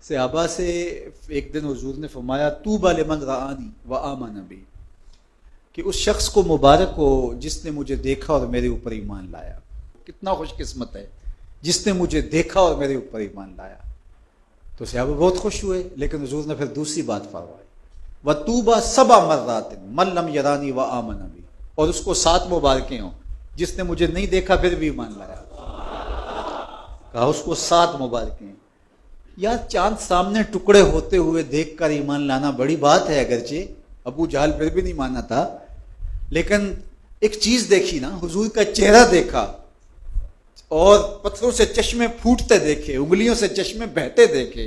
صحابہ سے ایک دن حضور نے فرمایا طوبی لمن رآنی وآمن بی، کہ اس شخص کو مبارک ہو جس نے مجھے دیکھا اور میرے اوپر ایمان لایا۔ کتنا خوش قسمت ہے جس نے مجھے دیکھا اور میرے اوپر ایمان لایا۔ تو صحابہ بہت خوش ہوئے، لیکن حضور نے پھر دوسری بات فرمائی، وطوبی سبع مرات من لم یرانی وآمن بی، اور اس کو 7 مبارکیں ہوں جس نے مجھے نہیں دیکھا پھر بھی ایمان لایا۔ کہا اس کو 7 مبارکیں۔ یار چاند سامنے ٹکڑے ہوتے ہوئے دیکھ کر ایمان لانا بڑی بات ہے، اگرچہ ابو جہل پھر بھی نہیں مانا تھا، لیکن ایک چیز دیکھی نا، حضور کا چہرہ دیکھا اور پتھروں سے چشمے پھوٹتے دیکھے، انگلیوں سے چشمے بہتے دیکھے،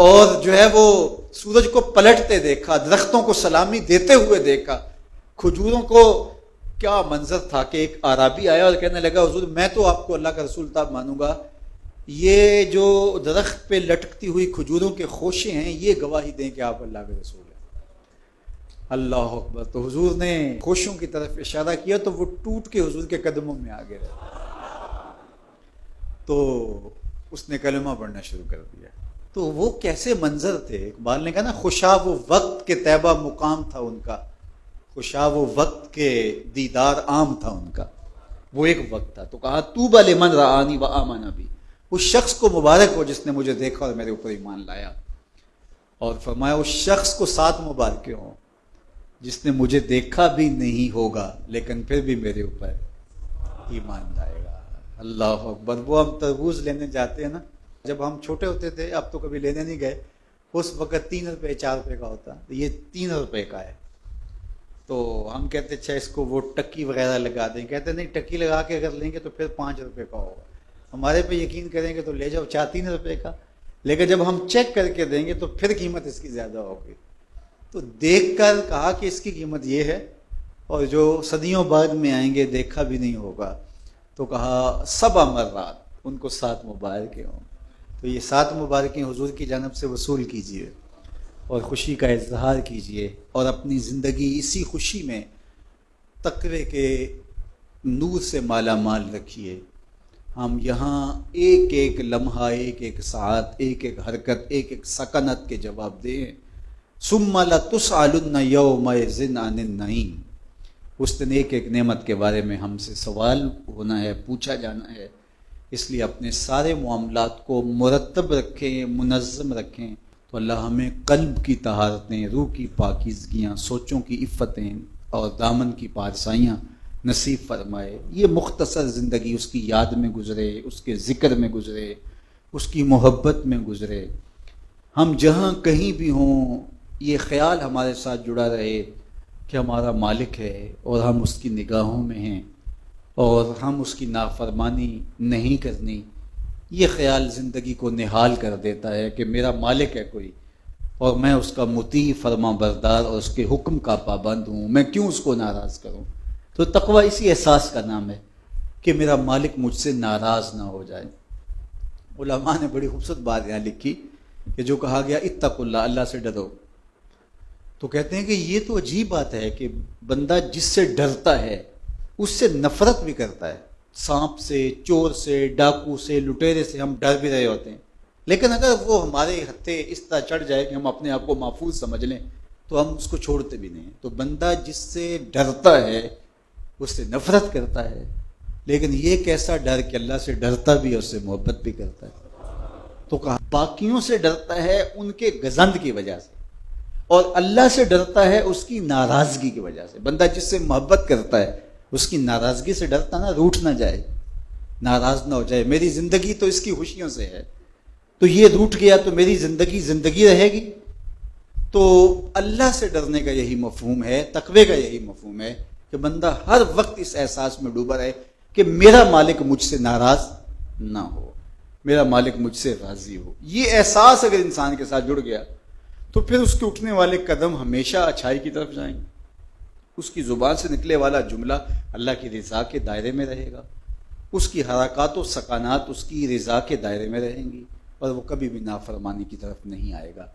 اور جو ہے وہ سورج کو پلٹتے دیکھا، درختوں کو سلامی دیتے ہوئے دیکھا، کھجوروں کو۔ کیا منظر تھا کہ ایک اعرابی آیا اور کہنے لگا حضور میں تو آپ کو اللہ کا رسول تھا مانوں گا، یہ جو درخت پہ لٹکتی ہوئی کھجوروں کے خوشے ہیں یہ گواہی دیں کہ آپ اللہ کے رسول ہیں۔ اللہ اکبر۔ تو حضور نے خوشوں کی طرف اشارہ کیا تو وہ ٹوٹ کے حضور کے قدموں میں آ گئے، تو اس نے کلمہ پڑھنا شروع کر دیا۔ تو وہ کیسے منظر تھے، اقبال نے کہا نا خوشا وہ وقت کے طیبہ مقام تھا ان کا، خوشا وہ وقت کے دیدار عام تھا ان کا، وہ ایک وقت تھا۔ تو کہا طوبی لمن رآنی وآمن بی، اس شخص کو مبارک ہو جس نے مجھے دیکھا اور میرے اوپر ایمان لایا، اور فرمایا اس شخص کو 7 مبارکیں ہوں جس نے مجھے دیکھا بھی نہیں ہوگا لیکن پھر بھی میرے اوپر ایمان لائے گا۔ اللہ اکبر۔ وہ ہم تربوز لینے جاتے ہیں نا، جب ہم چھوٹے ہوتے تھے، اب تو کبھی لینے نہیں گئے، اس وقت 3 روپے 4 روپے کا ہوتا، یہ 3 روپے کا ہے۔ تو ہم کہتے اچھا اس کو وہ ٹکی وغیرہ لگا دیں، کہتے نہیں ٹکی لگا کے اگر لیں گے تو پھر 5 روپے کا ہوگا، ہمارے پہ یقین کریں گے تو لے جاؤ 4-3 روپے کا، لیکن جب ہم چیک کر کے دیں گے تو پھر قیمت اس کی زیادہ ہوگی۔ تو دیکھ کر کہا کہ اس کی قیمت یہ ہے، اور جو صدیوں بعد میں آئیں گے دیکھا بھی نہیں ہوگا، تو کہا 7 مرات، ان کو 7 مبارکیں ہوں۔ تو یہ 7 مبارکیں حضور کی جانب سے وصول کیجئے اور خوشی کا اظہار کیجئے، اور اپنی زندگی اسی خوشی میں تقوی کے نور سے مالا مال رکھیے۔ ہم یہاں ایک ایک لمحہ، ایک ایک ساعت، ایک ایک حرکت، ایک ایک سکنت کے جواب دیں۔ ثم لتسألن یومئذ عن النعیم، اس دن ایک ایک نعمت کے بارے میں ہم سے سوال ہونا ہے، پوچھا جانا ہے۔ اس لیے اپنے سارے معاملات کو مرتب رکھیں، منظم رکھیں، تو اللہ ہمیں قلب کی طہارتیں، روح کی پاکیزگیاں، سوچوں کی عفتیں اور دامن کی پارسائیاں نصیب فرمائے۔ یہ مختصر زندگی اس کی یاد میں گزرے، اس کے ذکر میں گزرے، اس کی محبت میں گزرے۔ ہم جہاں کہیں بھی ہوں یہ خیال ہمارے ساتھ جڑا رہے کہ ہمارا مالک ہے اور ہم اس کی نگاہوں میں ہیں اور ہم اس کی نافرمانی نہیں کرنی۔ یہ خیال زندگی کو نہال کر دیتا ہے کہ میرا مالک ہے کوئی اور میں اس کا مطیع، فرما بردار اور اس کے حکم کا پابند ہوں، میں کیوں اس کو ناراض کروں۔ تو تقوی اسی احساس کا نام ہے کہ میرا مالک مجھ سے ناراض نہ ہو جائے۔ علماء نے بڑی خوبصورت بات یہاں لکھی کہ جو کہا گیا اتقوا اللہ، اللہ سے ڈرو، تو کہتے ہیں کہ یہ تو عجیب بات ہے کہ بندہ جس سے ڈرتا ہے اس سے نفرت بھی کرتا ہے۔ سانپ سے، چور سے، ڈاکو سے، لٹیرے سے ہم ڈر بھی رہے ہوتے ہیں، لیکن اگر وہ ہمارے ہتھے اس طرح چڑھ جائے کہ ہم اپنے آپ کو محفوظ سمجھ لیں تو ہم اس کو چھوڑتے بھی نہیں۔ تو بندہ جس سے ڈرتا ہے اس سے نفرت کرتا ہے، لیکن یہ کیسا ڈر کہ اللہ سے ڈرتا بھی اور اس سے محبت بھی کرتا ہے۔ تو کہا باقیوں سے ڈرتا ہے ان کے گزند کی وجہ سے، اور اللہ سے ڈرتا ہے اس کی ناراضگی کی وجہ سے۔ بندہ جس سے محبت کرتا ہے اس کی ناراضگی سے ڈرتا نا، روٹھ نہ جائے، ناراض نہ ہو جائے، میری زندگی تو اس کی خوشیوں سے ہے، تو یہ روٹھ گیا تو میری زندگی زندگی رہے گی۔ تو اللہ سے ڈرنے کا یہی مفہوم ہے، تقوی کا یہی مفہوم ہے کہ بندہ ہر وقت اس احساس میں ڈوبا رہے کہ میرا مالک مجھ سے ناراض نہ ہو، میرا مالک مجھ سے راضی ہو۔ یہ احساس اگر انسان کے ساتھ جڑ گیا تو پھر اس کے اٹھنے والے قدم ہمیشہ اچھائی کی طرف جائیں گے، اس کی زبان سے نکلے والا جملہ اللہ کی رضا کے دائرے میں رہے گا، اس کی حرکات و سکانات اس کی رضا کے دائرے میں رہیں گی، اور وہ کبھی بھی نافرمانی کی طرف نہیں آئے گا۔